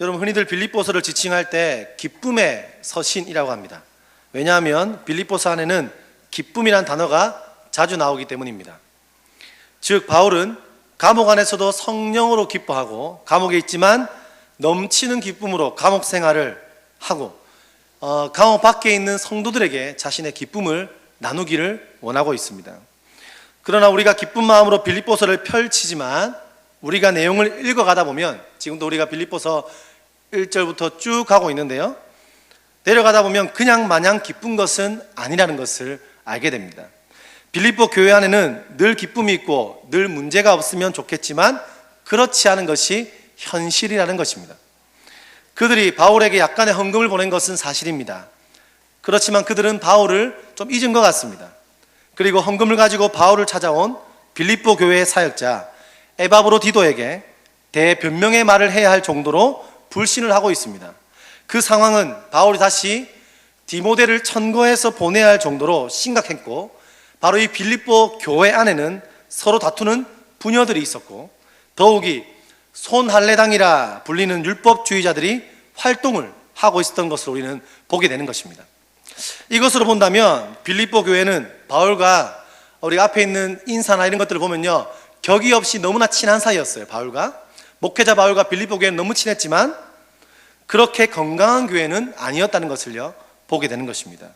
여러분, 흔히들 빌립보서를 지칭할 때 기쁨의 서신이라고 합니다. 왜냐하면 빌립보서 안에는 기쁨이란 단어가 자주 나오기 때문입니다. 즉 바울은 감옥 안에서도 성령으로 기뻐하고 감옥에 있지만 넘치는 기쁨으로 감옥 생활을 하고 감옥 밖에 있는 성도들에게 자신의 기쁨을 나누기를 원하고 있습니다. 그러나 우리가 기쁜 마음으로 빌립보서를 펼치지만 우리가 내용을 읽어가다 보면, 지금도 우리가 빌립보서 1절부터 쭉 가고 있는데요, 내려가다 보면 그냥 마냥 기쁜 것은 아니라는 것을 알게 됩니다. 빌립보 교회 안에는 늘 기쁨이 있고 늘 문제가 없으면 좋겠지만 그렇지 않은 것이 현실이라는 것입니다. 그들이 바울에게 약간의 헌금을 보낸 것은 사실입니다. 그렇지만 그들은 바울을 좀 잊은 것 같습니다. 그리고 헌금을 가지고 바울을 찾아온 빌립보 교회의 사역자 에바브로디도에게 대변명의 말을 해야 할 정도로 불신을 하고 있습니다. 그 상황은 바울이 다시 디모데를 천거해서 보내야 할 정도로 심각했고, 바로 이 빌립보 교회 안에는 서로 다투는 부녀들이 있었고, 더욱이 손할례당이라 불리는 율법주의자들이 활동을 하고 있었던 것을 우리는 보게 되는 것입니다. 이것으로 본다면 빌립보 교회는 바울과 우리 앞에 있는 인사나 이런 것들을 보면요, 격이 없이 너무나 친한 사이였어요. 목회자 바울과 빌립보 교회는 너무 친했지만 그렇게 건강한 교회는 아니었다는 것을요 보게 되는 것입니다.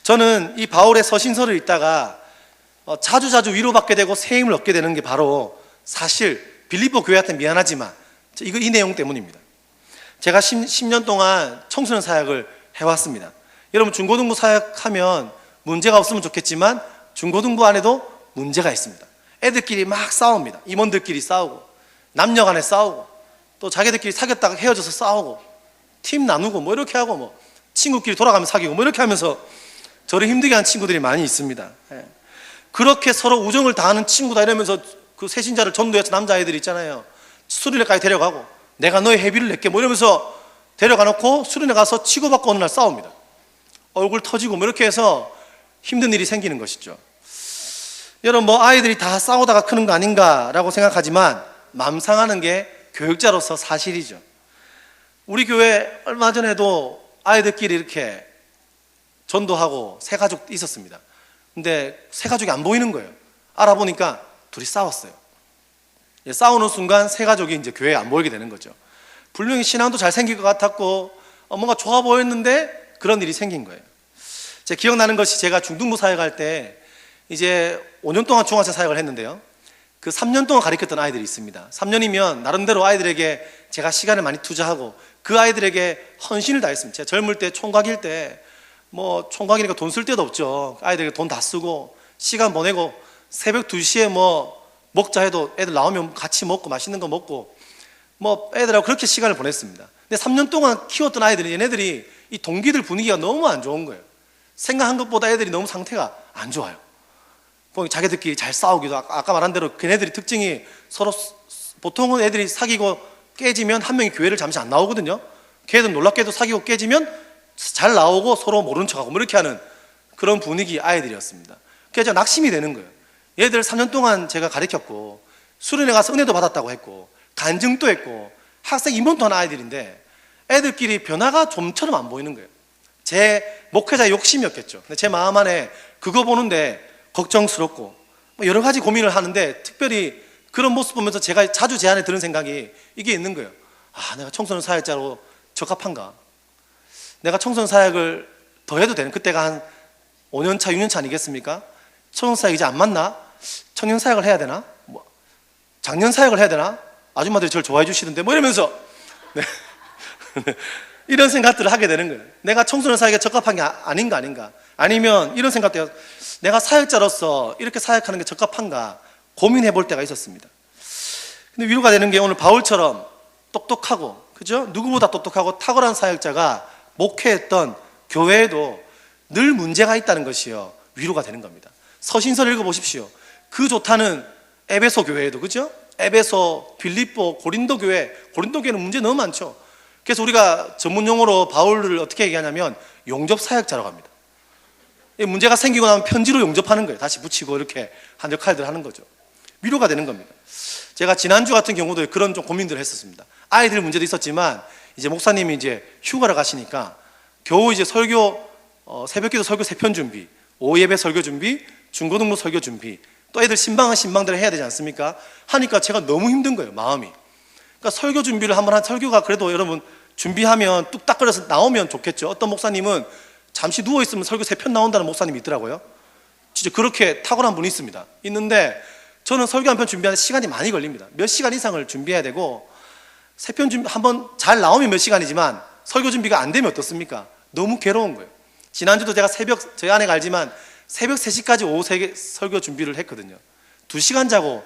저는 이 바울의 서신서를 읽다가 자주자주 위로받게 되고 새 힘을 얻게 되는 게 바로 사실 빌립보 교회한테 미안하지만 이 내용 때문입니다. 제가 10년 동안 청소년 사역을 해왔습니다. 여러분, 중고등부 사역하면 문제가 없으면 좋겠지만 중고등부 안에도 문제가 있습니다. 애들끼리 막 싸웁니다. 임원들끼리 싸우고 남녀 간에 싸우고 또 자기들끼리 사귀었다가 헤어져서 싸우고 팀 나누고 뭐 이렇게 하고 뭐 친구끼리 돌아가면 사귀고 뭐 이렇게 하면서 저를 힘들게 한 친구들이 많이 있습니다. 그렇게 서로 우정을 다하는 친구다 이러면서 그 새신자를 전도해서 남자애들이 있잖아요, 수련회까지 데려가고 내가 너의 회비를 낼게 뭐 이러면서 데려가 놓고 수련회 가서 치고받고 어느 날 싸웁니다. 얼굴 터지고 뭐 이렇게 해서 힘든 일이 생기는 것이죠. 여러분, 뭐 아이들이 다 싸우다가 크는 거 아닌가라고 생각하지만 마음 상하는 게 교육자로서 사실이죠. 우리 교회 얼마 전에도 아이들끼리 이렇게 전도하고 새 가족 있었습니다. 근데 새 가족이 안 보이는 거예요. 알아보니까 둘이 싸웠어요. 싸우는 순간 새 가족이 이제 교회에 안 보이게 되는 거죠. 분명히 신앙도 잘 생길 것 같았고 뭔가 좋아 보였는데 그런 일이 생긴 거예요. 제가 기억나는 것이, 제가 중등부 사역할 때 이제 5년 동안 중학생 사역을 했는데요, 그 3년 동안 가르쳤던 아이들이 있습니다. 3년이면 나름대로 아이들에게 제가 시간을 많이 투자하고 그 아이들에게 헌신을 다했습니다. 제가 젊을 때 총각일 때 뭐 총각이니까 돈 쓸 데도 없죠. 아이들에게 돈 다 쓰고 시간 보내고 새벽 2시에 뭐 먹자 해도 애들 나오면 같이 먹고 맛있는 거 먹고 뭐 애들하고 그렇게 시간을 보냈습니다. 근데 3년 동안 키웠던 아이들이, 얘네들이 이 동기들 분위기가 너무 안 좋은 거예요. 생각한 것보다 애들이 너무 상태가 안 좋아요. 자기들끼리 잘 싸우기도, 아까 말한 대로 걔네들이 특징이 서로, 보통은 애들이 사귀고 깨지면 한 명이 교회를 잠시 안 나오거든요. 걔들 놀랍게도 사귀고 깨지면 잘 나오고 서로 모른 척하고 뭐 이렇게 하는 그런 분위기 아이들이었습니다. 그래서 낙심이 되는 거예요. 얘들 3년 동안 제가 가르쳤고 수련회 가서 은혜도 받았다고 했고 간증도 했고 학생 임원도 하는 아이들인데 애들끼리 변화가 좀처럼 안 보이는 거예요. 제 목회자의 욕심이었겠죠. 근데 제 마음 안에 그거 보는데 걱정스럽고 여러 가지 고민을 하는데, 특별히 그런 모습 보면서 제가 자주 제 안에 드는 생각이 이게 있는 거예요. 내가 청소년 사역자로 적합한가? 내가 청소년 사역을 더 해도 되는, 그때가 한 5년차 6년차 아니겠습니까? 청소년 사역 이제 안 맞나? 청년 사역을 해야 되나? 장년 사역을 해야 되나? 아줌마들이 저를 좋아해 주시는데 뭐 이러면서 네. 이런 생각들을 하게 되는 거예요. 내가 청소년 사역에 적합한 게 아닌가? 아니면 이런 생각도, 내가 사역자로서 이렇게 사역하는 게 적합한가 고민해 볼 때가 있었습니다. 근데 위로가 되는 게, 오늘 바울처럼 똑똑하고, 그죠? 누구보다 똑똑하고 탁월한 사역자가 목회했던 교회에도 늘 문제가 있다는 것이요 위로가 되는 겁니다. 서신서를 읽어보십시오. 그 좋다는 에베소 교회에도, 그죠? 에베소, 빌립보, 고린도 교회는 문제 너무 많죠. 그래서 우리가 전문 용어로 바울을 어떻게 얘기하냐면 용접 사역자라고 합니다. 문제가 생기고 나면 편지로 용접하는 거예요. 다시 붙이고 이렇게 한 역할들을 하는 거죠. 위로가 되는 겁니다. 제가 지난주 같은 경우도 그런 좀 고민들을 했었습니다. 아이들 문제도 있었지만 이제 목사님이 이제 휴가를 가시니까 겨우 이제 설교 새벽기도 설교 3편 준비, 오후 예배 설교 준비, 중고등부 설교 준비, 또 애들 신방은 신방대로 해야 되지 않습니까? 하니까 제가 너무 힘든 거예요, 마음이. 그러니까 설교 준비를 한번 한 설교가 그래도 여러분 준비하면 뚝딱거려서 나오면 좋겠죠. 어떤 목사님은 잠시 누워있으면 설교 3편 나온다는 목사님이 있더라고요. 진짜 그렇게 탁월한 분이 있는데 저는 설교 한 편 준비하는 시간이 많이 걸립니다. 몇 시간 이상을 준비해야 되고 3편 준비 한번 잘 나오면 몇 시간이지만 설교 준비가 안 되면 어떻습니까? 너무 괴로운 거예요. 지난주도 제가 저희 아내가 알지만 새벽 3시까지 오후 설교 준비를 했거든요. 2시간 자고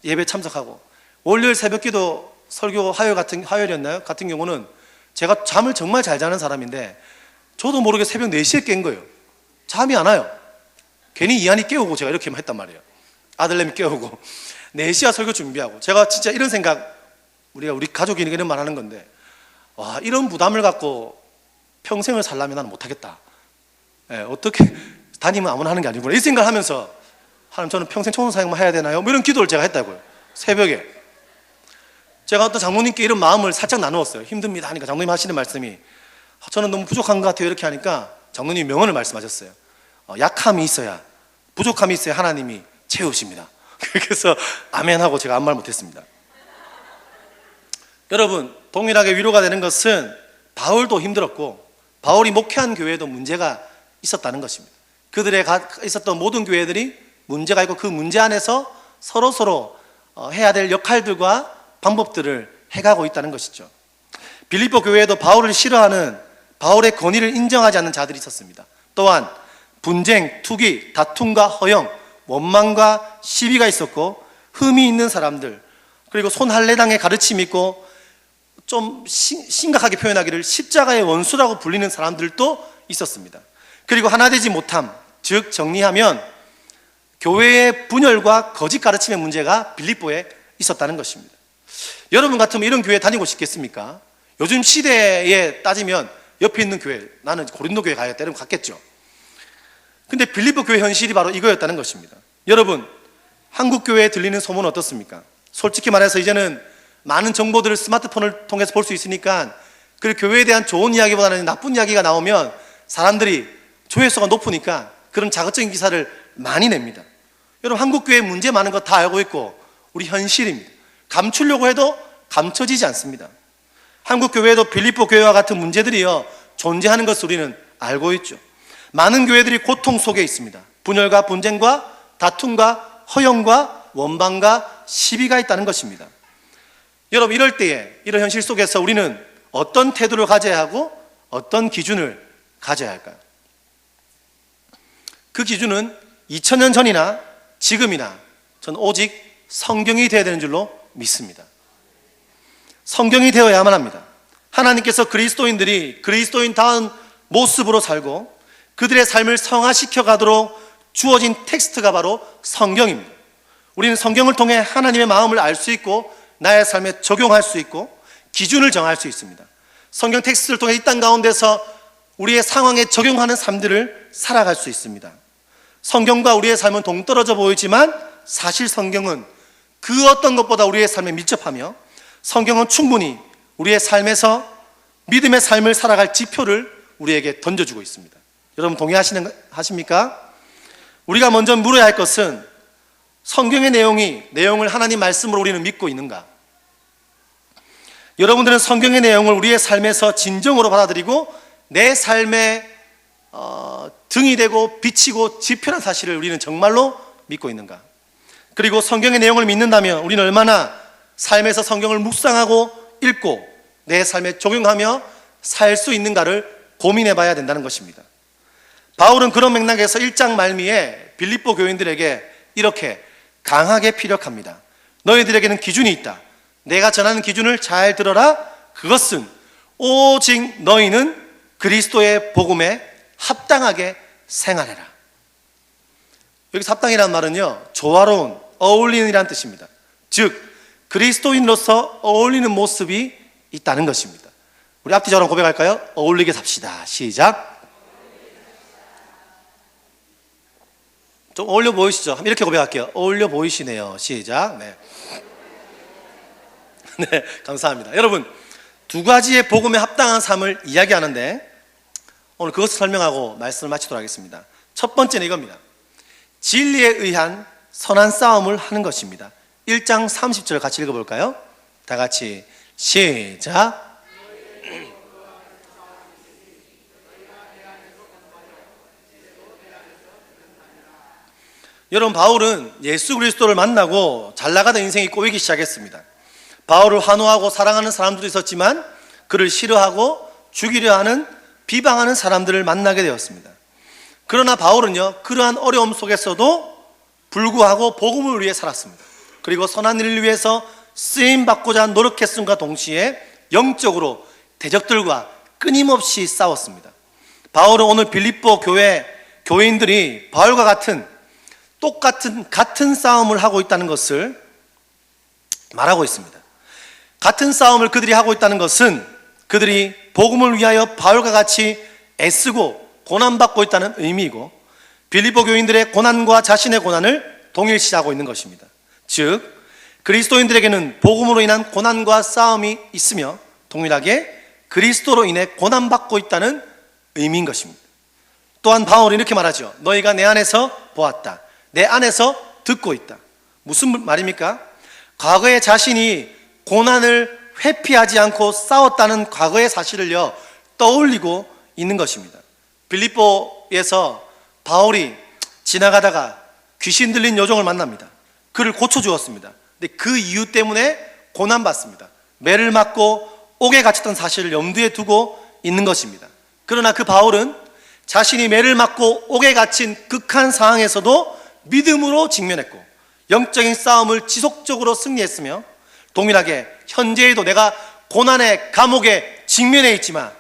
예배 참석하고, 월요일 새벽기도 설교 화요일이었나요? 같은 경우는 제가 잠을 정말 잘 자는 사람인데 저도 모르게 새벽 4시에 깬 거예요. 잠이 안 와요. 괜히 이한이 깨우고 제가 이렇게만 했단 말이에요. 아들내미 깨우고 4시야 설교 준비하고. 제가 진짜 이런 생각, 우리 가족이 이런 말 하는 건데, 와, 이런 부담을 갖고 평생을 살려면 나는 못하겠다. 어떻게 담임은 아무나 하는 게 아니구나, 이 생각을 하면서 하나님, 저는 평생 청소사역만 해야 되나요? 뭐 이런 기도를 제가 했다고요. 새벽에 제가 어떤 장로님께 이런 마음을 살짝 나누었어요. 힘듭니다 하니까 장로님 하시는 말씀이, 저는 너무 부족한 것 같아요 이렇게 하니까 장로님이 명언을 말씀하셨어요. 약함이 있어야, 부족함이 있어야 하나님이 채우십니다. 그래서 아멘 하고 제가 아무 말 못했습니다. 여러분, 동일하게 위로가 되는 것은 바울도 힘들었고 바울이 목회한 교회에도 문제가 있었다는 것입니다. 그들의 있었던 모든 교회들이 문제가 있고 그 문제 안에서 서로 해야 될 역할들과 방법들을 해가고 있다는 것이죠. 빌립보 교회에도 바울을 싫어하는, 바울의 권위를 인정하지 않는 자들이 있었습니다. 또한 분쟁, 투기, 다툼과 허영, 원망과 시비가 있었고, 흠이 있는 사람들, 그리고 손할례당의 가르침이 있고, 좀 심각하게 표현하기를 십자가의 원수라고 불리는 사람들도 있었습니다. 그리고 하나 되지 못함, 즉 정리하면 교회의 분열과 거짓 가르침의 문제가 빌립보에 있었다는 것입니다. 여러분 같으면 이런 교회 다니고 싶겠습니까? 요즘 시대에 따지면 옆에 있는 교회, 나는 고린도 교회 가야겠다 이러면 갔겠죠. 근데 빌립보 교회 현실이 바로 이거였다는 것입니다. 여러분, 한국 교회에 들리는 소문은 어떻습니까? 솔직히 말해서 이제는 많은 정보들을 스마트폰을 통해서 볼 수 있으니까 그 교회에 대한 좋은 이야기보다는 나쁜 이야기가 나오면 사람들이 조회수가 높으니까 그런 자극적인 기사를 많이 냅니다. 여러분, 한국 교회 문제 많은 거 다 알고 있고 우리 현실입니다. 감추려고 해도 감춰지지 않습니다. 한국 교회에도 빌립보 교회와 같은 문제들이요 존재하는 것을 우리는 알고 있죠. 많은 교회들이 고통 속에 있습니다. 분열과 분쟁과 다툼과 허영과 원방과 시비가 있다는 것입니다. 여러분, 이럴 때에, 이런 현실 속에서 우리는 어떤 태도를 가져야 하고 어떤 기준을 가져야 할까요? 그 기준은 2000년 전이나 지금이나 저는 오직 성경이 되어야 되는 줄로 믿습니다. 성경이 되어야만 합니다. 하나님께서 그리스도인들이 그리스도인다운 모습으로 살고 그들의 삶을 성화시켜 가도록 주어진 텍스트가 바로 성경입니다. 우리는 성경을 통해 하나님의 마음을 알 수 있고 나의 삶에 적용할 수 있고 기준을 정할 수 있습니다. 성경 텍스트를 통해 이 땅 가운데서 우리의 상황에 적용하는 삶들을 살아갈 수 있습니다. 성경과 우리의 삶은 동떨어져 보이지만 사실 성경은 그 어떤 것보다 우리의 삶에 밀접하며 성경은 충분히 우리의 삶에서 믿음의 삶을 살아갈 지표를 우리에게 던져주고 있습니다. 여러분 동의하십니까? 우리가 먼저 물어야 할 것은 성경의 내용을 하나님 말씀으로 우리는 믿고 있는가? 여러분들은 성경의 내용을 우리의 삶에서 진정으로 받아들이고 내 삶의 등이 되고 비치고 지표란 사실을 우리는 정말로 믿고 있는가? 그리고 성경의 내용을 믿는다면 우리는 얼마나 삶에서 성경을 묵상하고 읽고 내 삶에 적용하며 살 수 있는가를 고민해 봐야 된다는 것입니다. 바울은 그런 맥락에서 1장 말미에 빌립보 교인들에게 이렇게 강하게 피력합니다. 너희들에게는 기준이 있다. 내가 전하는 기준을 잘 들어라. 그것은 오직 너희는 그리스도의 복음에 합당하게 생활해라. 여기서 합당이라는 말은요, 조화로운, 어울리는이라는 뜻입니다. 즉 그리스도인으로서 어울리는 모습이 있다는 것입니다. 우리 앞뒤 저랑 고백할까요? 어울리게 삽시다. 시작. 좀 어울려 보이시죠? 이렇게 고백할게요. 어울려 보이시네요. 시작. 네. 네, 감사합니다. 여러분, 두 가지의 복음에 합당한 삶을 이야기하는데 오늘 그것을 설명하고 말씀을 마치도록 하겠습니다. 첫 번째는 이겁니다. 진리에 의한 선한 싸움을 하는 것입니다. 1장 30절 같이 읽어볼까요? 다 같이 시작. 여러분, 바울은 예수 그리스도를 만나고 잘 나가던 인생이 꼬이기 시작했습니다. 바울을 환호하고 사랑하는 사람들도 있었지만 그를 싫어하고 죽이려 하는, 비방하는 사람들을 만나게 되었습니다. 그러나 바울은요, 그러한 어려움 속에서도 불구하고 복음을 위해 살았습니다. 그리고 선한 일을 위해서 쓰임받고자 노력했음과 동시에 영적으로 대적들과 끊임없이 싸웠습니다. 바울은 오늘 빌립보 교회인들이 바울과 같은 싸움을 하고 있다는 것을 말하고 있습니다. 같은 싸움을 그들이 하고 있다는 것은 그들이 복음을 위하여 바울과 같이 애쓰고 고난받고 있다는 의미이고, 빌립보 교인들의 고난과 자신의 고난을 동일시하고 있는 것입니다. 즉, 그리스도인들에게는 복음으로 인한 고난과 싸움이 있으며 동일하게 그리스도로 인해 고난받고 있다는 의미인 것입니다. 또한 바울이 이렇게 말하죠. 너희가 내 안에서 보았다. 내 안에서 듣고 있다. 무슨 말입니까? 과거에 자신이 고난을 회피하지 않고 싸웠다는 과거의 사실을요, 떠올리고 있는 것입니다. 빌립보에서 바울이 지나가다가 귀신 들린 여종을 만납니다. 그를 고쳐주었습니다. 근데 그 이유 때문에 고난받습니다. 매를 맞고 옥에 갇혔던 사실을 염두에 두고 있는 것입니다. 그러나 그 바울은 자신이 매를 맞고 옥에 갇힌 극한 상황에서도 믿음으로 직면했고 영적인 싸움을 지속적으로 승리했으며, 동일하게 현재에도 내가 고난의 감옥에 직면해 있지만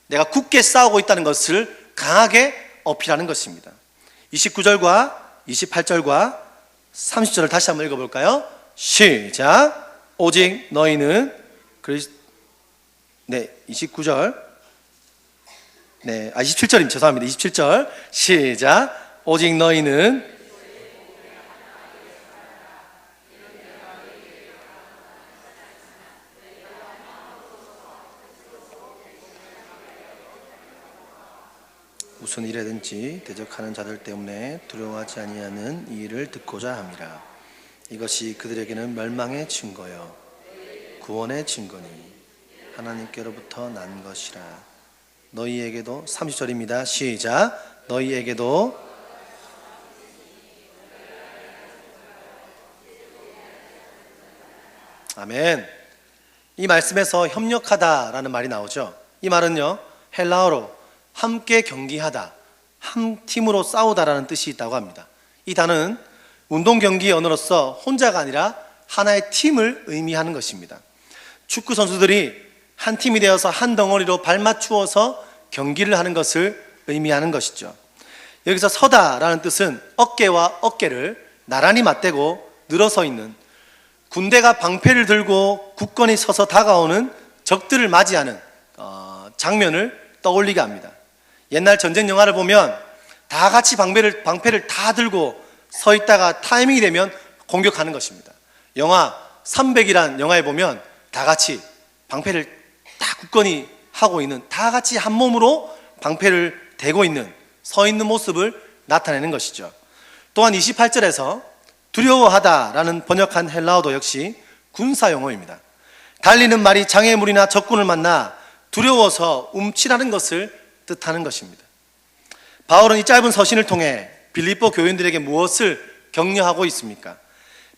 내가 굳게 싸우고 있다는 것을 강하게 어필하는 것입니다. 29절과 28절과 30절을 다시 한번 읽어볼까요? 시작. 오직 너희는 29절 27절입니다. 죄송합니다. 27절 시작. 오직 너희는 무슨 일에든지 대적하는 자들 때문에 두려워하지 아니하는 이 일을 듣고자 함이라. 이것이 그들에게는 멸망의 증거요 구원의 증거니 하나님께로부터 난 것이라. 너희에게도 30절입니다. 시작. 너희에게도 아멘. 이 말씀에서 협력하다라는 말이 나오죠. 이 말은요, 헬라어로 함께 경기하다, 한 팀으로 싸우다라는 뜻이 있다고 합니다. 이 단어는 운동 경기 언어로서 혼자가 아니라 하나의 팀을 의미하는 것입니다. 축구 선수들이 한 팀이 되어서 한 덩어리로 발맞추어서 경기를 하는 것을 의미하는 것이죠. 여기서 서다라는 뜻은 어깨와 어깨를 나란히 맞대고 늘어서 있는, 군대가 방패를 들고 굳건히 서서 다가오는 적들을 맞이하는 장면을 떠올리게 합니다. 옛날 전쟁 영화를 보면 다 같이 방패를 다 들고 서 있다가 타이밍이 되면 공격하는 것입니다. 영화 300이란 영화에 보면 다 같이 방패를 다 굳건히 하고 있는, 다 같이 한 몸으로 방패를 대고 있는, 서 있는 모습을 나타내는 것이죠. 또한 28절에서 두려워하다라는 번역한 헬라어도 역시 군사 용어입니다. 달리는 말이 장애물이나 적군을 만나 두려워서 움찔하는 것을 뜻하는 것입니다. 바울은 이 짧은 서신을 통해 빌립보 교인들에게 무엇을 격려하고 있습니까?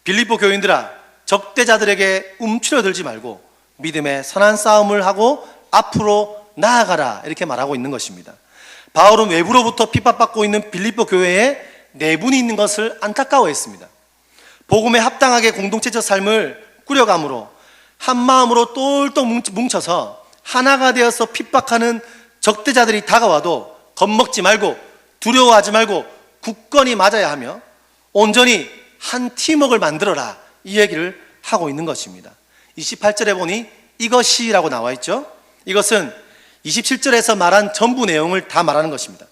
빌립보 교인들아, 적대자들에게 움츠러들지 말고 믿음의 선한 싸움을 하고 앞으로 나아가라, 이렇게 말하고 있는 것입니다. 바울은 외부로부터 핍박받고 있는 빌립보 교회에 내분이 있는 것을 안타까워했습니다. 복음에 합당하게 공동체적 삶을 꾸려감으로 한 마음으로 똘똘 뭉쳐서 하나가 되어서 핍박하는 적대자들이 다가와도 겁먹지 말고 두려워하지 말고 굳건히 맞아야 하며 온전히 한 팀워크를 만들어라, 이 얘기를 하고 있는 것입니다. 28절에 보니 이것이라고 나와 있죠. 이것은 27절에서 말한 전부 내용을 다 말하는 것입니다.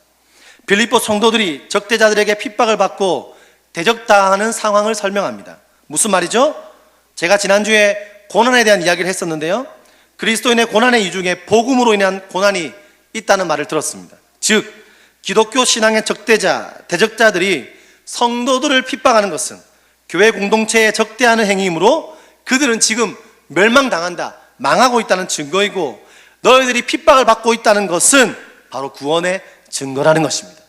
빌립보 성도들이 적대자들에게 핍박을 받고 대적당하는 상황을 설명합니다. 무슨 말이죠? 제가 지난주에 고난에 대한 이야기를 했었는데요, 그리스도인의 고난의 이유 중에 복음으로 인한 고난이 있다는 말을 들었습니다. 즉 기독교 신앙의 대적자들이 성도들을 핍박하는 것은 교회 공동체에 적대하는 행위이므로 그들은 지금 멸망당한다, 망하고 있다는 증거이고, 너희들이 핍박을 받고 있다는 것은 바로 구원의 증거라는 것입니다.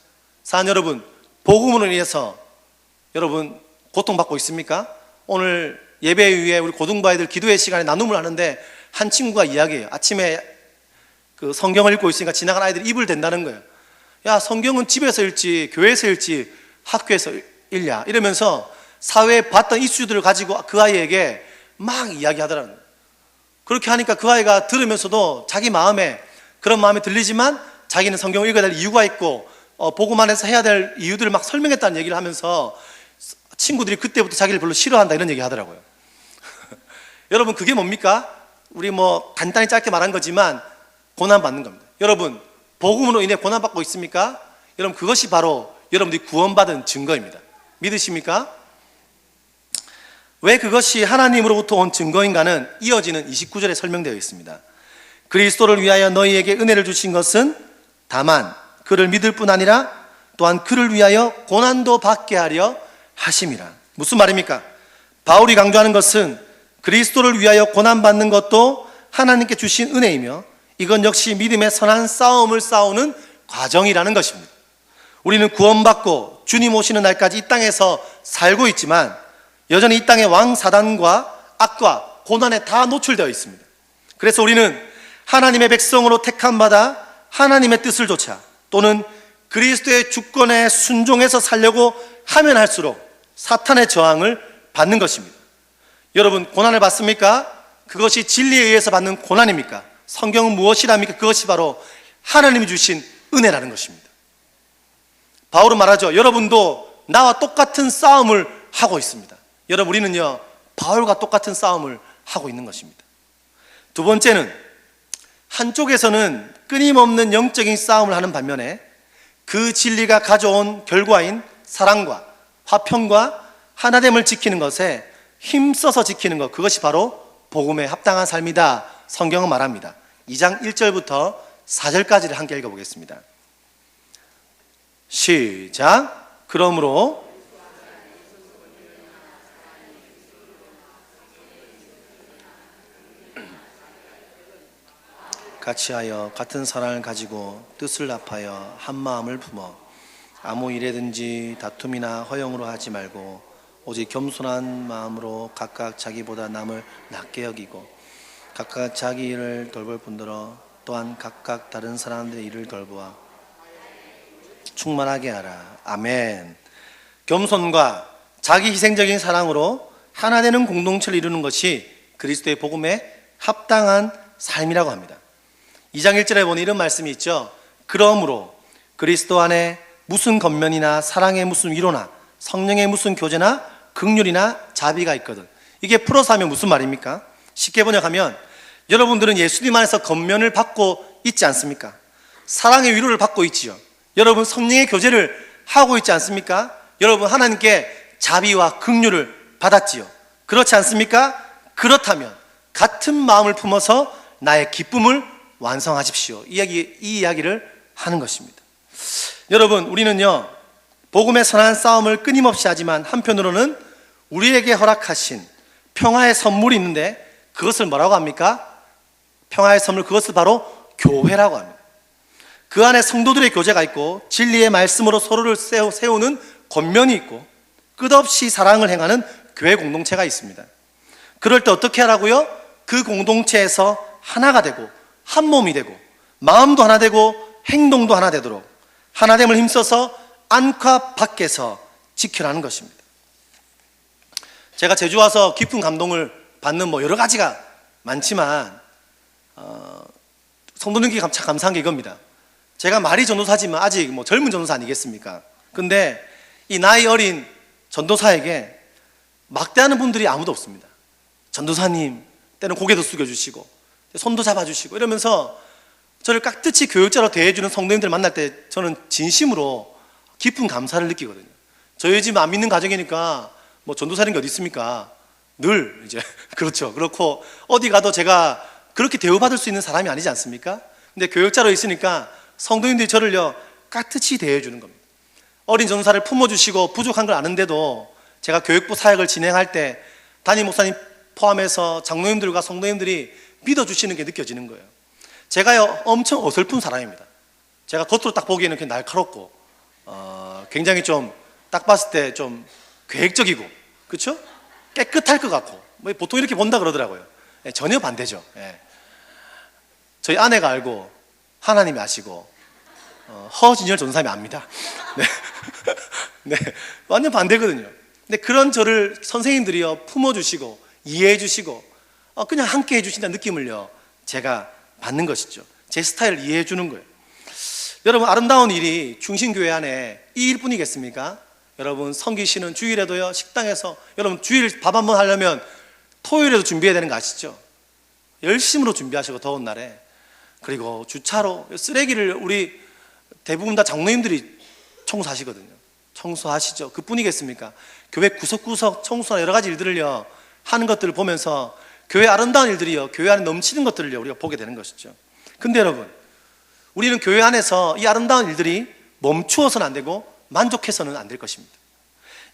사랑 여러분, 복음으로 인해서 여러분 고통받고 있습니까? 오늘 예배 이후에 우리 고등부아이들 기도의 시간에 나눔을 하는데 한 친구가 이야기해요. 아침에 그 성경을 읽고 있으니까 지나간 아이들이 입을 댄다는 거예요. 야, 성경은 집에서 읽지 교회에서 읽지 학교에서 읽냐, 이러면서 사회에 봤던 이슈들을 가지고 그 아이에게 막 이야기하더라는 거예요. 그렇게 하니까 그 아이가 들으면서도 자기 마음에 그런 마음이 들리지만 자기는 성경을 읽어야 될 이유가 있고 복음 안에서 해야 될 이유들을 막 설명했다는 얘기를 하면서 친구들이 그때부터 자기를 별로 싫어한다, 이런 얘기 하더라고요. 여러분, 그게 뭡니까? 우리 간단히 짧게 말한 거지만 고난받는 겁니다. 여러분, 복음으로 인해 고난받고 있습니까? 여러분, 그것이 바로 여러분들이 구원받은 증거입니다. 믿으십니까? 왜 그것이 하나님으로부터 온 증거인가는 이어지는 29절에 설명되어 있습니다. 그리스도를 위하여 너희에게 은혜를 주신 것은 다만 그를 믿을 뿐 아니라 또한 그를 위하여 고난도 받게 하려 하심이라. 무슨 말입니까? 바울이 강조하는 것은 그리스도를 위하여 고난받는 것도 하나님께 주신 은혜이며 이건 역시 믿음의 선한 싸움을 싸우는 과정이라는 것입니다. 우리는 구원받고 주님 오시는 날까지 이 땅에서 살고 있지만 여전히 이 땅의 왕 사단과 악과 고난에 다 노출되어 있습니다. 그래서 우리는 하나님의 백성으로 택함받아 하나님의 뜻을 좇아 또는 그리스도의 주권에 순종해서 살려고 하면 할수록 사탄의 저항을 받는 것입니다. 여러분, 고난을 받습니까? 그것이 진리에 의해서 받는 고난입니까? 성경은 무엇이랍니까? 그것이 바로 하나님이 주신 은혜라는 것입니다. 바울은 말하죠. 여러분도 나와 똑같은 싸움을 하고 있습니다. 여러분, 우리는요 바울과 똑같은 싸움을 하고 있는 것입니다. 두 번째는 한쪽에서는 끊임없는 영적인 싸움을 하는 반면에 그 진리가 가져온 결과인 사랑과 화평과 하나됨을 지키는 것에 힘써서 지키는 것, 그것이 바로 복음에 합당한 삶이다, 성경은 말합니다. 2장 1절부터 4절까지를 함께 읽어보겠습니다. 시작. 그러므로 같이하여 같은 사랑을 가지고 뜻을 합하여 한 마음을 품어 아무 일에든지 다툼이나 허용으로 하지 말고 오직 겸손한 마음으로 각각 자기보다 남을 낮게 여기고 각각 자기 일을 돌볼 뿐더러 또한 각각 다른 사람들의 일을 돌보아 충만하게 하라. 아멘. 겸손과 자기 희생적인 사랑으로 하나 되는 공동체를 이루는 것이 그리스도의 복음에 합당한 삶이라고 합니다. 2장 1절에 보니 이런 말씀이 있죠. 그러므로 그리스도 안에 무슨 겉면이나 사랑의 무슨 위로나 성령의 무슨 교제나 긍휼이나 자비가 있거든. 이게 풀어서 하면 무슨 말입니까? 쉽게 번역하면 여러분들은 예수님 안에서 겉면을 받고 있지 않습니까? 사랑의 위로를 받고 있지요. 여러분 성령의 교제를 하고 있지 않습니까? 여러분 하나님께 자비와 긍휼을 받았지요. 그렇지 않습니까? 그렇다면 같은 마음을 품어서 나의 기쁨을 완성하십시오. 이 이야기를 하는 것입니다. 여러분, 우리는요 복음의 선한 싸움을 끊임없이 하지만 한편으로는 우리에게 허락하신 평화의 선물이 있는데 그것을 뭐라고 합니까? 평화의 선물, 그것을 바로 교회라고 합니다. 그 안에 성도들의 교제가 있고 진리의 말씀으로 서로를 세우는 권면이 있고 끝없이 사랑을 행하는 교회 공동체가 있습니다. 그럴 때 어떻게 하라고요? 그 공동체에서 하나가 되고 한 몸이 되고 마음도 하나 되고 행동도 하나 되도록 하나됨을 힘써서 안팎 밖에서 지켜라는 것입니다. 제가 제주 와서 깊은 감동을 받는 여러 가지가 많지만 성도님께 참 감사한 게 이겁니다. 제가 말이 전도사지만 아직 젊은 전도사 아니겠습니까? 근데 이 나이 어린 전도사에게 막대하는 분들이 아무도 없습니다. 전도사님, 때는 고개도 숙여주시고 손도 잡아주시고 이러면서 저를 깍듯이 교육자로 대해주는 성도님들 만날 때 저는 진심으로 깊은 감사를 느끼거든요. 저희 집 안 믿는 가정이니까 전도사님 게 어디 있습니까? 늘 이제 그렇죠. 그렇고 어디 가도 제가 그렇게 대우받을 수 있는 사람이 아니지 않습니까? 근데 교역자로 있으니까 성도님들이 저를요 깍듯이 대해주는 겁니다. 어린 전도사를 품어주시고 부족한 걸 아는데도 제가 교육부 사역을 진행할 때 담임 목사님 포함해서 장로님들과 성도님들이 믿어주시는 게 느껴지는 거예요. 제가요 엄청 어설픈 사람입니다. 제가 겉으로 딱 보기에는 그냥 날카롭고 굉장히 좀 딱 봤을 때 좀 계획적이고 그렇죠? 깨끗할 것 같고 뭐 보통 이렇게 본다 그러더라고요. 예, 전혀 반대죠. 예. 저희 아내가 알고 하나님이 아시고 허진열 전사님이 압니다. 네. 네, 완전 반대거든요. 근데 그런 저를 선생님들이요 품어주시고 이해해주시고 그냥 함께 해주신다는 느낌을요 제가 받는 것이죠. 제 스타일을 이해해주는 거예요. 여러분, 아름다운 일이 중심교회 안에 이 일뿐이겠습니까? 여러분, 섬기시는 주일에도요 식당에서 여러분 주일 밥 한번 하려면 토요일에도 준비해야 되는 거 아시죠? 열심으로 준비하시고 더운 날에. 그리고 주차로 쓰레기를 우리 대부분 다 장로님들이 청소하시거든요. 청소하시죠. 그뿐이겠습니까? 교회 구석구석 청소나 여러 가지 일들을요 하는 것들을 보면서 교회 아름다운 일들이요 교회 안에 넘치는 것들을요 우리가 보게 되는 것이죠. 근데 여러분, 우리는 교회 안에서 이 아름다운 일들이 멈추어서는 안 되고 만족해서는 안 될 것입니다.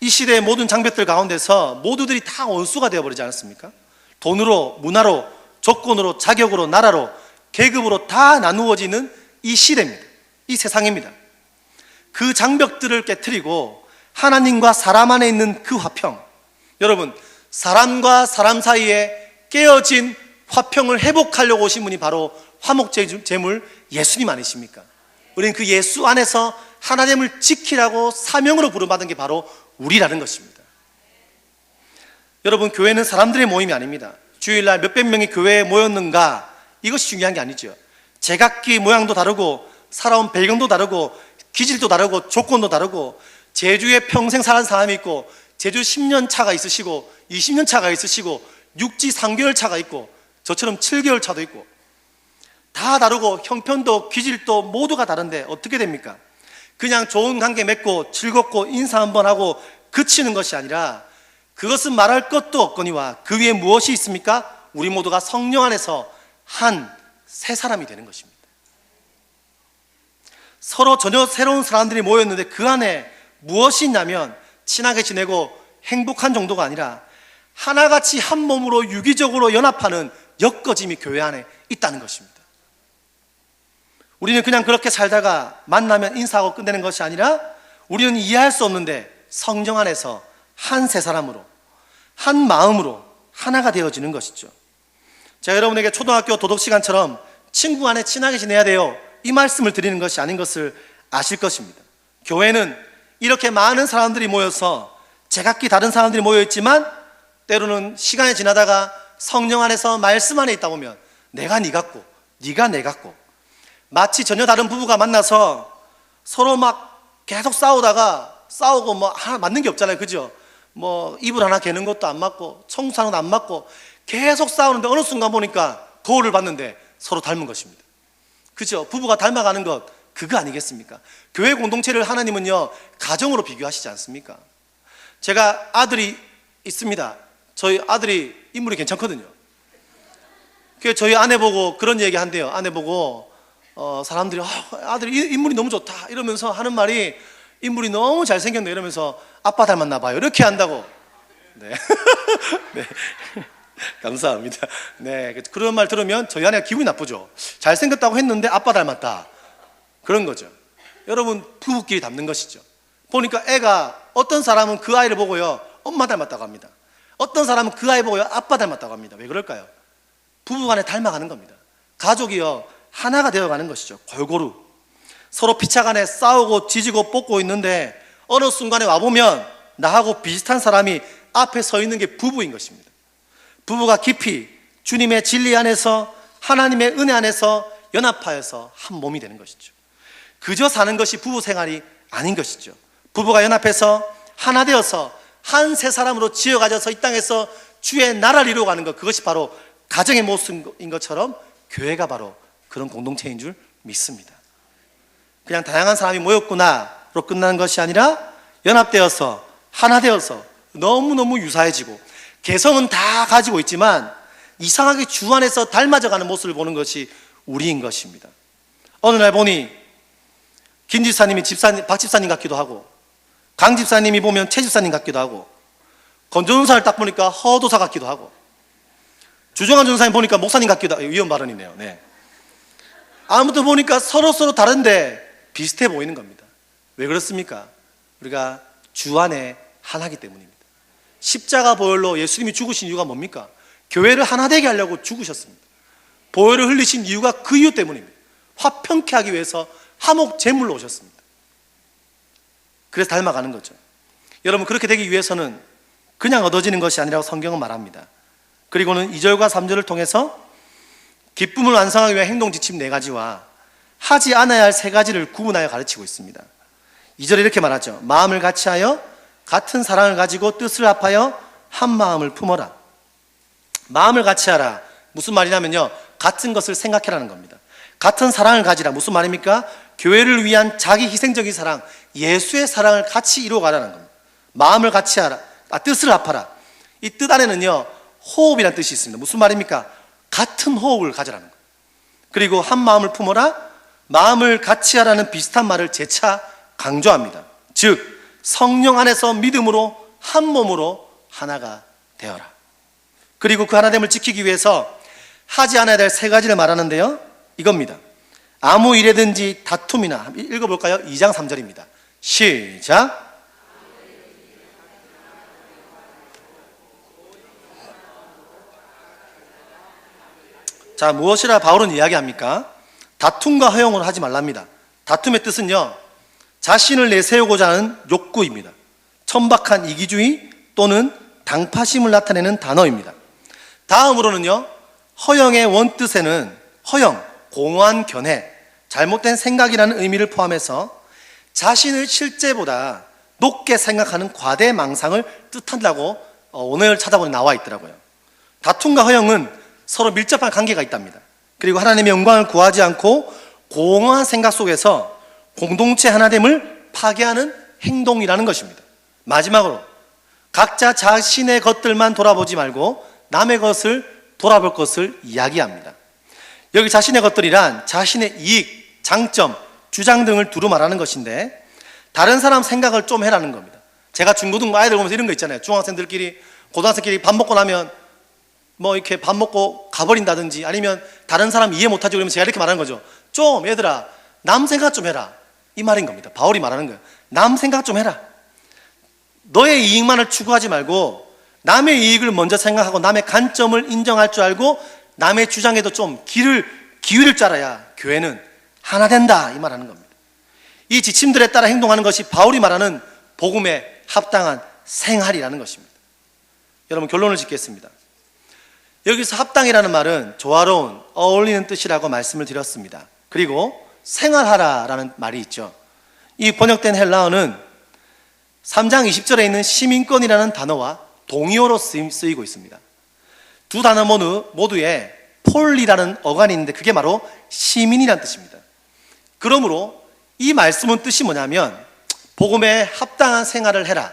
이 시대의 모든 장벽들 가운데서 모두들이 다 원수가 되어버리지 않았습니까? 돈으로, 문화로, 조건으로, 자격으로, 나라로, 계급으로 다 나누어지는 이 시대입니다. 이 세상입니다. 그 장벽들을 깨트리고 하나님과 사람 안에 있는 그 화평, 여러분, 사람과 사람 사이에 깨어진 화평을 회복하려고 오신 분이 바로 화목제물 예수님 아니십니까? 우리는 그 예수 안에서 하나님을 지키라고 사명으로 부름받은 게 바로 우리라는 것입니다. 여러분, 교회는 사람들의 모임이 아닙니다. 주일날 몇백 명이 교회에 모였는가, 이것이 중요한 게 아니죠. 제각기 모양도 다르고 살아온 배경도 다르고 기질도 다르고 조건도 다르고, 제주에 평생 살은 사람이 있고 제주 10년 차가 있으시고 20년 차가 있으시고 육지 3개월 차가 있고 저처럼 7개월 차도 있고 다 다르고 형편도 기질도 모두가 다른데 어떻게 됩니까? 그냥 좋은 관계 맺고 즐겁고 인사 한번 하고 그치는 것이 아니라 그것은 말할 것도 없거니와 그 위에 무엇이 있습니까? 우리 모두가 성령 안에서 한 새 사람이 되는 것입니다. 서로 전혀 새로운 사람들이 모였는데 그 안에 무엇이 있냐면 친하게 지내고 행복한 정도가 아니라 하나같이 한 몸으로 유기적으로 연합하는 엮어짐이 교회 안에 있다는 것입니다. 우리는 그냥 그렇게 살다가 만나면 인사하고 끝내는 것이 아니라 우리는 이해할 수 없는데 성령 안에서 한 새 사람으로, 한 마음으로 하나가 되어지는 것이죠. 제가 여러분에게 초등학교 도덕 시간처럼 친구 안에 친하게 지내야 돼요, 이 말씀을 드리는 것이 아닌 것을 아실 것입니다. 교회는 이렇게 많은 사람들이 모여서 제각기 다른 사람들이 모여있지만 때로는 시간이 지나다가 성령 안에서 말씀 안에 있다 보면 내가 네 같고 네가 내 같고, 마치 전혀 다른 부부가 만나서 서로 막 계속 싸우고 뭐 하나 맞는 게 없잖아요. 그죠? 뭐 이불 하나 개는 것도 안 맞고 청소하는 것도 안 맞고 계속 싸우는데 어느 순간 보니까 거울을 봤는데 서로 닮은 것입니다. 그죠? 부부가 닮아가는 것, 그거 아니겠습니까? 교회 공동체를 하나님은요 가정으로 비교하시지 않습니까? 제가 아들이 있습니다. 저희 아들이 인물이 괜찮거든요. 그래서 저희 아내 보고 그런 얘기 한대요. 아내 보고 사람들이 아들이 인물이 너무 좋다 이러면서 하는 말이, 인물이 너무 잘생겼네 이러면서 아빠 닮았나 봐요 이렇게 한다고. 네. 네. 감사합니다. 네, 그런 말 들으면 저희 아내가 기분이 나쁘죠. 잘생겼다고 했는데 아빠 닮았다, 그런 거죠. 여러분, 부부끼리 닮는 것이죠. 보니까 애가, 어떤 사람은 그 아이를 보고요 엄마 닮았다고 합니다. 어떤 사람은 그 아이 보고요 아빠 닮았다고 합니다. 왜 그럴까요? 부부간에 닮아가는 겁니다. 가족이요 하나가 되어가는 것이죠. 골고루 서로 피차간에 싸우고 지지고 볶고 있는데 어느 순간에 와보면 나하고 비슷한 사람이 앞에 서 있는 게 부부인 것입니다. 부부가 깊이 주님의 진리 안에서 하나님의 은혜 안에서 연합하여서 한 몸이 되는 것이죠. 그저 사는 것이 부부 생활이 아닌 것이죠. 부부가 연합해서 하나 되어서 한 세 사람으로 지어가져서 이 땅에서 주의 나라를 이루어가는 것, 그것이 바로 가정의 모습인 것처럼 교회가 바로 그런 공동체인 줄 믿습니다. 그냥 다양한 사람이 모였구나로 끝나는 것이 아니라 연합되어서 하나 되어서 너무너무 유사해지고 개성은 다 가지고 있지만 이상하게 주 안에서 닮아져가는 모습을 보는 것이 우리인 것입니다. 어느 날 보니 김 집사님이 박 집사님 같기도 하고, 강 집사님이 보면 최 집사님 같기도 하고, 건전사를 딱 보니까 허도사 같기도 하고, 주정환 전사님 보니까 목사님 같기도 하고, 위험 발언이네요. 네. 아무튼 보니까 서로 다른데 비슷해 보이는 겁니다. 왜 그렇습니까? 우리가 주 안에 하나이기 때문입니다. 십자가 보혈로 예수님이 죽으신 이유가 뭡니까? 교회를 하나 되게 하려고 죽으셨습니다. 보혈을 흘리신 이유가 그 이유 때문입니다. 화평케 하기 위해서 화목 제물로 오셨습니다. 그래서 닮아가는 거죠. 여러분, 그렇게 되기 위해서는 그냥 얻어지는 것이 아니라고 성경은 말합니다. 그리고는 2절과 3절을 통해서 기쁨을 완성하기 위한 행동 지침 4가지와 하지 않아야 할 3가지를 구분하여 가르치고 있습니다. 2절에 이렇게 말하죠. 마음을 같이하여 같은 사랑을 가지고 뜻을 합하여 한 마음을 품어라. 마음을 같이하라. 무슨 말이냐면요, 같은 것을 생각해라는 겁니다. 같은 사랑을 가지라. 무슨 말입니까? 교회를 위한 자기 희생적인 사랑, 예수의 사랑을 같이 이루어가라는 겁니다. 마음을 같이하라. 뜻을 합하라. 이 뜻 안에는요, 호흡이라는 뜻이 있습니다. 무슨 말입니까? 같은 호흡을 가지라는 거예요. 그리고 한 마음을 품어라. 마음을 같이하라는 비슷한 말을 재차 강조합니다. 즉 성령 안에서 믿음으로 한 몸으로 하나가 되어라. 그리고 그 하나됨을 지키기 위해서 하지 않아야 될 3가지를 말하는데요, 이겁니다. 아무 일에든지 다툼이나, 읽어볼까요? 2장 3절입니다. 시작. 자, 무엇이라 바울은 이야기합니까? 다툼과 허용을 하지 말랍니다. 다툼의 뜻은요, 자신을 내세우고자 하는 욕구입니다. 천박한 이기주의 또는 당파심을 나타내는 단어입니다. 다음으로는요, 허영의 원뜻에는 허영, 공허한 견해, 잘못된 생각이라는 의미를 포함해서 자신을 실제보다 높게 생각하는 과대망상을 뜻한다고 오늘 찾아보니 나와 있더라고요. 다툼과 허영은 서로 밀접한 관계가 있답니다. 그리고 하나님의 영광을 구하지 않고 공허한 생각 속에서 공동체 하나됨을 파괴하는 행동이라는 것입니다. 마지막으로 각자 자신의 것들만 돌아보지 말고 남의 것을 돌아볼 것을 이야기합니다. 여기 자신의 것들이란 자신의 이익, 장점, 주장 등을 두루 말하는 것인데, 다른 사람 생각을 좀 해라는 겁니다. 제가 중고등부 아이들 보면서 이런 거 있잖아요. 중학생들끼리, 고등학생끼리 밥 먹고 나면 뭐 이렇게 밥 먹고 가버린다든지, 아니면 다른 사람 이해 못하죠 그러면 제가 이렇게 말하는 거죠. 좀 얘들아, 남 생각 좀 해라, 이 말인 겁니다. 바울이 말하는 거예요. 남 생각 좀 해라. 너의 이익만을 추구하지 말고 남의 이익을 먼저 생각하고 남의 관점을 인정할 줄 알고 남의 주장에도 좀 귀를 기울일 줄 알아야 교회는 하나 된다, 이 말하는 겁니다. 이 지침들에 따라 행동하는 것이 바울이 말하는 복음에 합당한 생활이라는 것입니다. 여러분, 결론을 짓겠습니다. 여기서 합당이라는 말은 조화로운, 어울리는 뜻이라고 말씀을 드렸습니다. 그리고 생활하라라는 말이 있죠. 이 번역된 헬라어는 3장 20절에 있는 시민권이라는 단어와 동의어로 쓰이고 있습니다. 두 단어 모두에 폴리라는 어간이 있는데 그게 바로 시민이라는 뜻입니다. 그러므로 이 말씀은 뜻이 뭐냐면, 복음에 합당한 생활을 해라,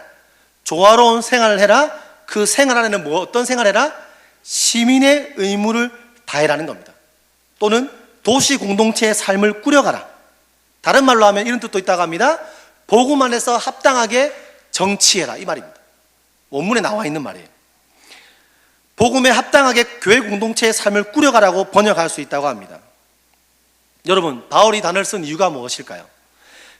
조화로운 생활을 해라, 그 생활 안에는 어떤 생활을 해라? 시민의 의무를 다해라는 겁니다. 또는 도시 공동체의 삶을 꾸려가라. 다른 말로 하면 이런 뜻도 있다고 합니다. 복음 안에서 합당하게 정치해라, 이 말입니다. 원문에 나와 있는 말이에요. 복음에 합당하게 교회 공동체의 삶을 꾸려가라고 번역할 수 있다고 합니다. 여러분, 바울이 단어를 쓴 이유가 무엇일까요?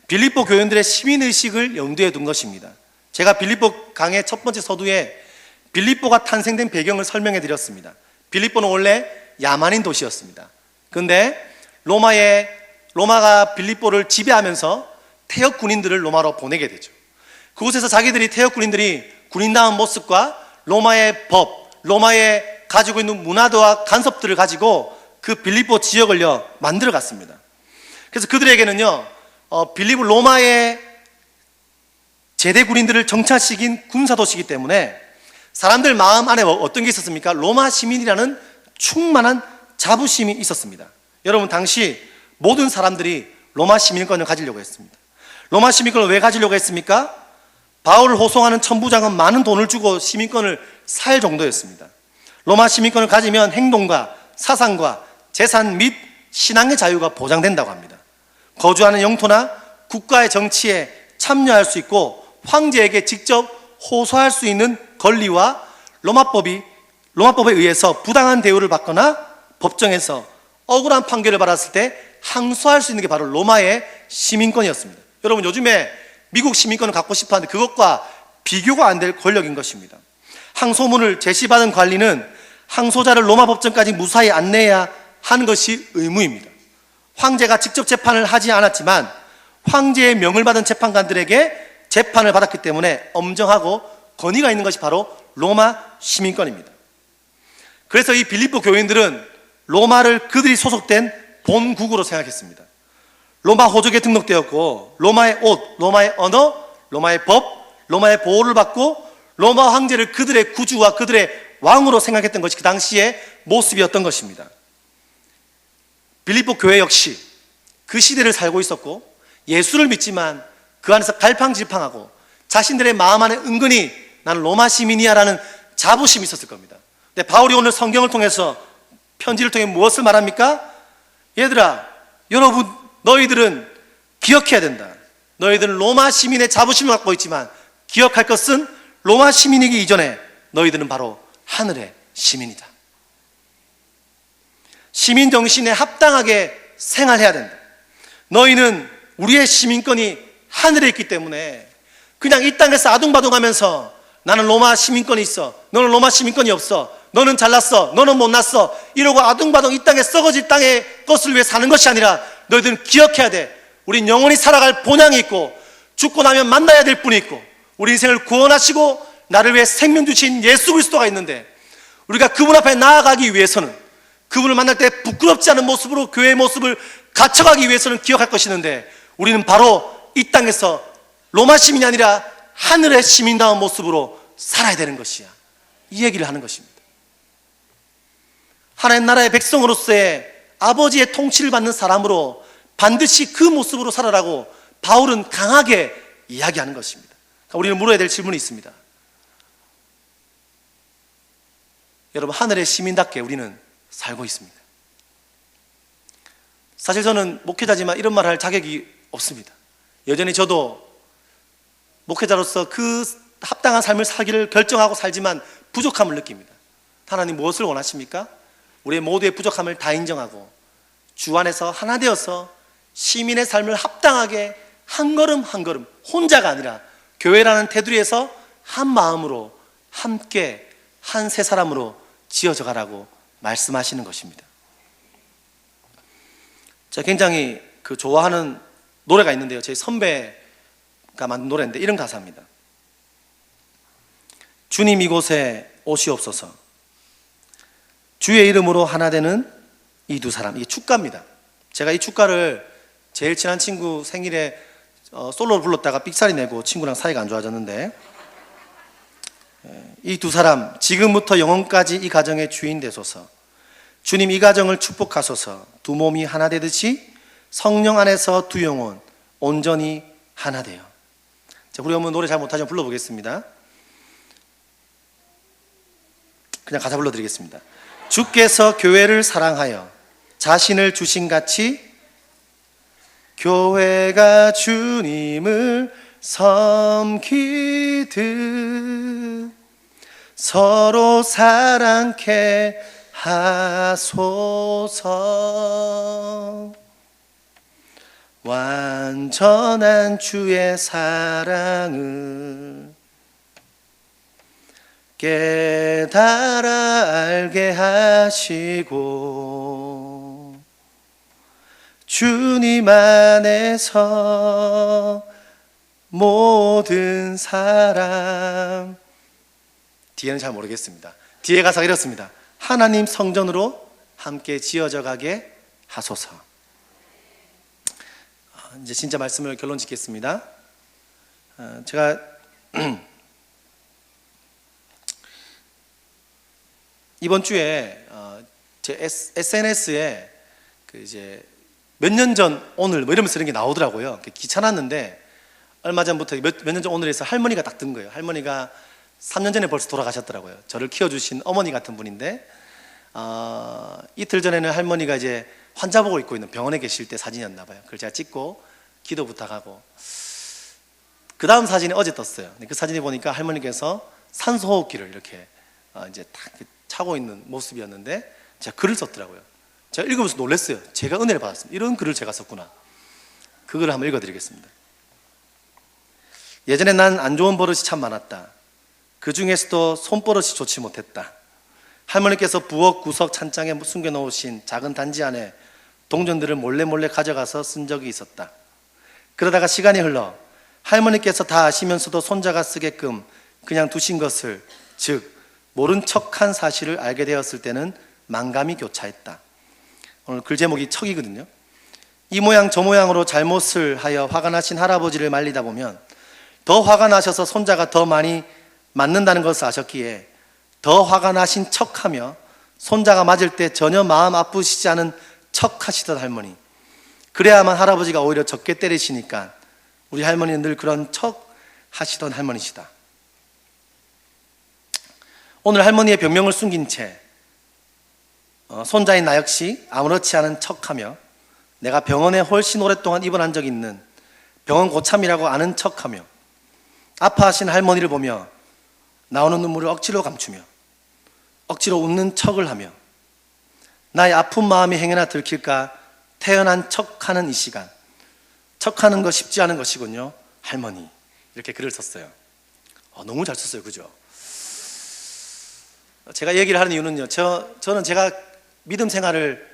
빌립보 교인들의 시민의식을 염두에 둔 것입니다. 제가 빌립보 강의 첫 번째 서두에 빌립보가 탄생된 배경을 설명해 드렸습니다. 빌립보는 원래 야만인 도시였습니다. 그런데 로마가 빌립보를 지배하면서 태역 군인들을 로마로 보내게 되죠. 그곳에서 자기들이 태역 군인들이 군인다운 모습과 로마의 법, 로마에 가지고 있는 문화도와 간섭들을 가지고 그 빌립보 지역을요 만들어 갔습니다. 그래서 그들에게는요 빌립보 로마의 제대 군인들을 정착시킨 군사도시이기 때문에 사람들 마음 안에 어떤 게 있었습니까? 로마 시민이라는 충만한 자부심이 있었습니다. 여러분, 당시 모든 사람들이 로마 시민권을 가지려고 했습니다. 로마 시민권을 왜 가지려고 했습니까? 바울을 호송하는 천부장은 많은 돈을 주고 시민권을 살 정도였습니다. 로마 시민권을 가지면 행동과 사상과 재산 및 신앙의 자유가 보장된다고 합니다. 거주하는 영토나 국가의 정치에 참여할 수 있고 황제에게 직접 호소할 수 있는 권리와 로마법에 의해서 부당한 대우를 받거나 법정에서 억울한 판결을 받았을 때 항소할 수 있는 게 바로 로마의 시민권이었습니다. 여러분, 요즘에 미국 시민권을 갖고 싶어 하는데 그것과 비교가 안 될 권력인 것입니다. 항소문을 제시받은 관리는 항소자를 로마 법정까지 무사히 안내해야 하는 것이 의무입니다. 황제가 직접 재판을 하지 않았지만 황제의 명을 받은 재판관들에게 재판을 받았기 때문에 엄정하고 권위가 있는 것이 바로 로마 시민권입니다. 그래서 이 빌립보 교인들은 로마를 그들이 소속된 본국으로 생각했습니다. 로마 호족에 등록되었고 로마의 옷, 로마의 언어, 로마의 법, 로마의 보호를 받고 로마 황제를 그들의 구주와 그들의 왕으로 생각했던 것이 그 당시의 모습이었던 것입니다. 빌립보 교회 역시 그 시대를 살고 있었고 예수를 믿지만 그 안에서 갈팡질팡하고 자신들의 마음 안에 은근히 나는 로마 시민이야 라는 자부심이 있었을 겁니다. 근데 바울이 오늘 성경을 통해서 편지를 통해 무엇을 말합니까? 얘들아, 여러분, 너희들은 기억해야 된다. 너희들은 로마 시민의 자부심을 갖고 있지만 기억할 것은 로마 시민이기 이전에 너희들은 바로 하늘의 시민이다. 시민 정신에 합당하게 생활해야 된다. 너희는 우리의 시민권이 하늘에 있기 때문에 그냥 이 땅에서 아둥바둥하면서 나는 로마 시민권이 있어, 너는 로마 시민권이 없어, 너는 잘났어, 너는 못났어 이러고 아둥바둥 이 땅에 썩어질 땅의 것을 위해 사는 것이 아니라 너희들은 기억해야 돼. 우린 영원히 살아갈 본향이 있고 죽고 나면 만나야 될 분이 있고 우리 인생을 구원하시고 나를 위해 생명 주신 예수 그리스도가 있는데 우리가 그분 앞에 나아가기 위해서는 그분을 만날 때 부끄럽지 않은 모습으로 교회의 모습을 갖춰가기 위해서는 기억할 것이 있는데 우리는 바로 이 땅에서 로마 시민이 아니라 하늘의 시민다운 모습으로 살아야 되는 것이야. 이 얘기를 하는 것입니다. 하나님 나라의 백성으로서의 아버지의 통치를 받는 사람으로 반드시 그 모습으로 살아라고 바울은 강하게 이야기하는 것입니다. 그러니까 우리는 물어야 될 질문이 있습니다. 여러분, 하늘의 시민답게 우리는 살고 있습니다. 사실 저는 목회자지만 이런 말을 할 자격이 없습니다. 여전히 저도 목회자로서 그 합당한 삶을 살기를 결정하고 살지만 부족함을 느낍니다. 하나님 무엇을 원하십니까? 우리의 모두의 부족함을 다 인정하고 주 안에서 하나 되어서 시민의 삶을 합당하게 한 걸음 한 걸음 혼자가 아니라 교회라는 테두리에서 한 마음으로 함께 한 세 사람으로 지어져 가라고 말씀하시는 것입니다. 제가 굉장히 좋아하는 노래가 있는데요. 제 선배가 만든 노래인데 이런 가사입니다. 주님 이곳에 오시옵소서. 주의 이름으로 하나 되는 이 두 사람. 이게 축가입니다. 제가 이 축가를 제일 친한 친구 생일에 솔로를 불렀다가 삑사리 내고 친구랑 사이가 안 좋아졌는데 이 두 사람 지금부터 영원까지 이 가정의 주인 되소서. 주님 이 가정을 축복하소서. 두 몸이 하나 되듯이 성령 안에서 두 영혼 온전히 하나 되어. 우리 어머니 노래 잘 못하지만 불러보겠습니다. 그냥 가사 불러드리겠습니다. 주께서 교회를 사랑하여 자신을 주신 같이 교회가 주님을 섬기듯 서로 사랑케 하소서. 완전한 주의 사랑을 깨달아 알게 하시고 주님 안에서 모든 사람. 뒤에는 잘 모르겠습니다. 뒤에 가사가 이렇습니다. 하나님 성전으로 함께 지어져 가게 하소서. 이제 진짜 말씀을 결론 짓겠습니다. 제가 이번 주에 제 SNS에 이제 몇 년 전 오늘 뭐 이러면서 이런 게 나오더라고요. 귀찮았는데 얼마 전부터 몇 년 전 오늘에서 할머니가 딱 든 거예요. 할머니가 3년 전에 벌써 돌아가셨더라고요. 저를 키워주신 어머니 같은 분인데 이틀 전에는 할머니가 이제 환자 보고 있고 있는 병원에 계실 때 사진이었나 봐요. 그걸 제가 찍고 기도 부탁하고, 그 다음 사진이 어제 떴어요. 그 사진에 보니까 할머니께서 산소호흡기를 이렇게 이제 딱 차고 있는 모습이었는데 제가 글을 썼더라고요. 제가 읽으면서 놀랐어요. 제가 은혜를 받았습니다. 이런 글을 제가 썼구나. 그걸 한번 읽어드리겠습니다. 예전에 난 안 좋은 버릇이 참 많았다. 그 중에서도 손버릇이 좋지 못했다. 할머니께서 부엌 구석 찬장에 숨겨놓으신 작은 단지 안에 동전들을 몰래 가져가서 쓴 적이 있었다. 그러다가 시간이 흘러 할머니께서 다 아시면서도 손자가 쓰게끔 그냥 두신 것을, 즉 모른 척한 사실을 알게 되었을 때는 만감이 교차했다. 오늘 글 제목이 척이거든요. 이 모양 저 모양으로 잘못을 하여 화가 나신 할아버지를 말리다 보면 더 화가 나셔서 손자가 더 많이 맞는다는 것을 아셨기에 더 화가 나신 척하며 손자가 맞을 때 전혀 마음 아프시지 않은 척하시던 할머니, 그래야만 할아버지가 오히려 적게 때리시니까 우리 할머니는 늘 그런 척 하시던 할머니시다. 오늘 할머니의 병명을 숨긴 채 손자인 나 역시 아무렇지 않은 척하며 내가 병원에 훨씬 오랫동안 입원한 적이 있는 병원 고참이라고 아는 척하며 아파하신 할머니를 보며 나오는 눈물을 억지로 감추며 억지로 웃는 척을 하며 나의 아픈 마음이 행여나 들킬까 태연한 척하는 이 시간, 척하는 거 쉽지 않은 것이군요. 할머니, 이렇게 글을 썼어요. 너무 잘 썼어요. 그죠? 제가 얘기를 하는 이유는요, 저는 제가 믿음 생활을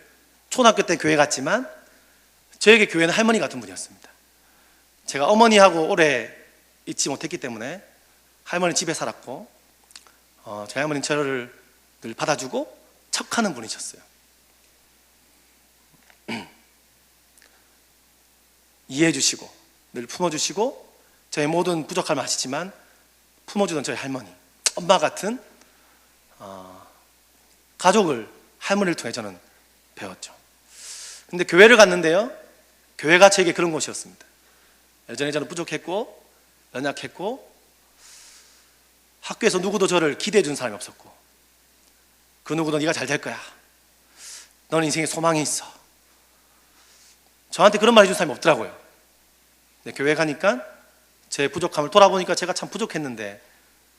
초등학교 때 교회 갔지만 저에게 교회는 할머니 같은 분이었습니다. 제가 어머니하고 오래 있지 못했기 때문에 할머니 집에 살았고 저희 할머니는 저를 늘 받아주고 척하는 분이셨어요. 이해해 주시고 늘 품어주시고 저의 모든 부족함을 아시지만 품어주던 저희 할머니, 엄마 같은 가족을 할머니를 통해 저는 배웠죠. 근데 교회를 갔는데요, 교회가 저에게 그런 곳이었습니다. 예전에 저는 부족했고 연약했고 학교에서 누구도 저를 기대해 준 사람이 없었고 그 누구도 네가 잘 될 거야, 너는 인생에 소망이 있어, 저한테 그런 말 해준 사람이 없더라고요. 근데 교회 가니까 제 부족함을 돌아보니까 제가 참 부족했는데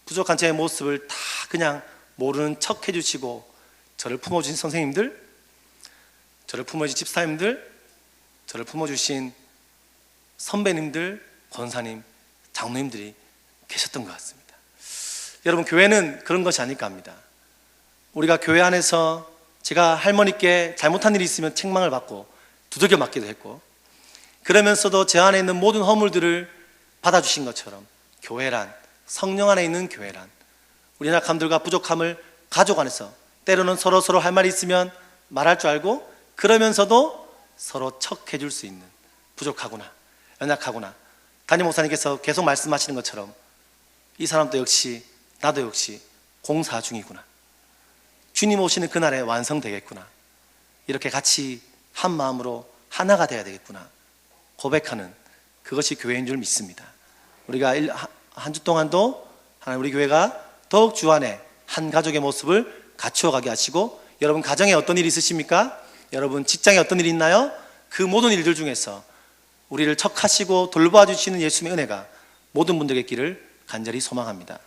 부족한 제 모습을 다 그냥 모르는 척 해주시고 저를 품어주신 선생님들, 저를 품어주신 집사님들, 저를 품어주신 선배님들, 권사님, 장로님들이 계셨던 것 같습니다. 여러분, 교회는 그런 것이 아닐까 합니다. 우리가 교회 안에서 제가 할머니께 잘못한 일이 있으면 책망을 받고 두들겨 맞기도 했고, 그러면서도 제 안에 있는 모든 허물들을 받아주신 것처럼 교회란, 성령 안에 있는 교회란, 우리 약함들과 부족함을 가족 안에서 때로는 서로 할 말이 있으면 말할 줄 알고 그러면서도 서로 척해 줄 수 있는, 부족하구나, 연약하구나, 담임 목사님께서 계속 말씀하시는 것처럼 이 사람도 역시 나도 역시 공사 중이구나, 주님 오시는 그날에 완성되겠구나, 이렇게 같이 한 마음으로 하나가 되어야 되겠구나 고백하는, 그것이 교회인 줄 믿습니다. 우리가 한 주 동안도 하나님 우리 교회가 더욱 주 안에 한 가족의 모습을 갖추어 가게 하시고, 여러분 가정에 어떤 일이 있으십니까? 여러분 직장에 어떤 일이 있나요? 그 모든 일들 중에서 우리를 척하시고 돌봐주시는 예수님의 은혜가 모든 분들에게 있기를 간절히 소망합니다.